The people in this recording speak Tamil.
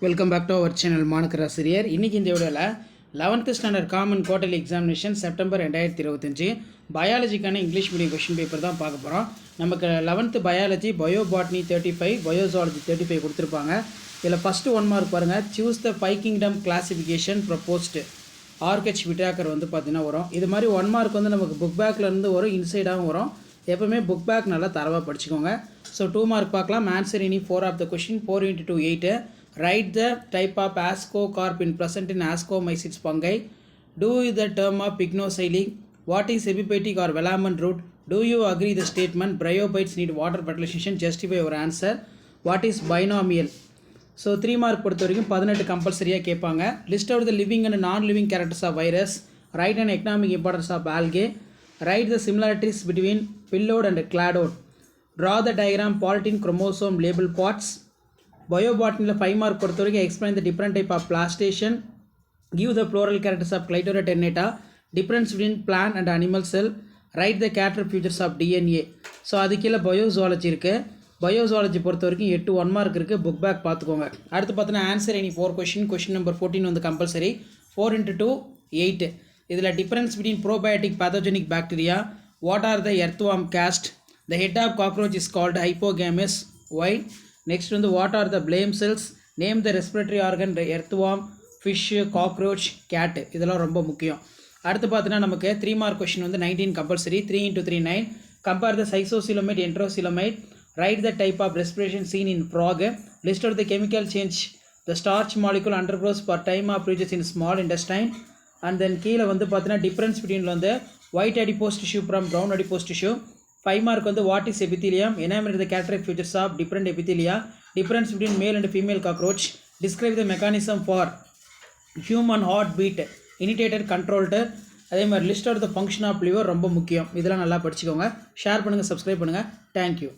Welcome back to our channel மாணக்கர் ஆசிரியர். இன்றைக்கி இந்த வீடியோவில் 11th standard common quarterly examination September 2025 பயாலஜிக்கான இங்கிலீஷ் மீடியம் கொஷின் பேப்பர் தான் பார்க்க போகிறோம். நமக்கு 11th பயாலஜி பயோபாட்னி 35 பயோசாலஜி 35 கொடுத்துருப்பாங்க. இதில் ஃபஸ்ட்டு 1 மார்க் பாருங்கள். Choose the 5 kingdom classification proposed ஆர்கெச் விட்டாக்கர் வந்து பார்த்திங்கன்னா வரும். இது மாதிரி 1 மார்க் வந்து நமக்கு புக் பேக்லேருந்து வரும், இன்சைடாகவும் வரும். எப்போவுமே புக் பேக் நல்லா தரவாக படிச்சுக்கோங்க. ஸோ 2 மார்க் பார்க்கலாம். ஆன்சர் இனி 4 of the question 4 × 2 8. Write the type of ascocarp in present in Ascomycetes fungi. Do the term of pycnoxylin. What is epiphytic or velamen root? Do you agree the statement bryobites need water fertilization? Justify your answer. What is binomial? So 3 mark பொறுத்த வரைக்கும் 18 கம்பல்சரியாக கேட்பாங்க. List out the living and non living characters of virus. Write and economic importance of algae. Write the similarities between pillode and cladode. Draw the diagram polytene chromosome label parts. பயோபாட்னியில் 5 மார்க் பொறுத்த வரைக்கும் explain the different type of placentation. Give the floral characters of Clitoria ternatea. Difference between plant and animal cell. Write the character features of DNA. So அது கீழே பயோசுவாலஜி இருக்குது. பயோசுவாலஜி பொறுத்த வரைக்கும் 8 1 மார்க் இருக்குது. புக் பேக் பார்த்துக்கோங்க. அடுத்து பார்த்தீங்கன்னா ஆன்சர் இனி 4 கொஷின் நம்பர் 14 வந்து கம்பல்சரி. 4 × 2 8. இதில் difference between probiotic pathogenic bacteria. What are the earthworm cast? The head of cockroach is called hypognathous. Why? Next வந்து what are the flame cells? Name the respiratory organ earthworm, fish, cockroach, cat. இதெல்லாம் ரொம்ப முக்கியம். அடுத்து பார்த்தீங்கன்னா நமக்கு 3 மார்க் கொஷின் வந்து 19 compulsory. 3 × 3 9. Compare the schizocoelomate enterocoelomate. Write the type of respiration seen in frog. List out the chemical change the starch molecule undergoes per time of ப்ரீஜஸ் in small intestine. And then கீழே வந்து பார்த்தீங்கன்னா டிஃப்ரென்ஸ் பிட்வீன் வந்து white adipose tissue from brown adipose tissue. 5 mark வந்து what is epithelium? Enumerate the characteristic features of different epithelia. Difference between male and female cockroach. Describe the mechanism for human heart beat initiated controlled. அதே மாதிரி list out the function of liver ரொம்ப முக்கியம். இதெல்லாம் நல்லா படிச்சுக்கோங்க. ஷேர் பண்ணுங்கள், சப்ஸ்கிரைப் பண்ணுங்கள். தேங்க்யூ.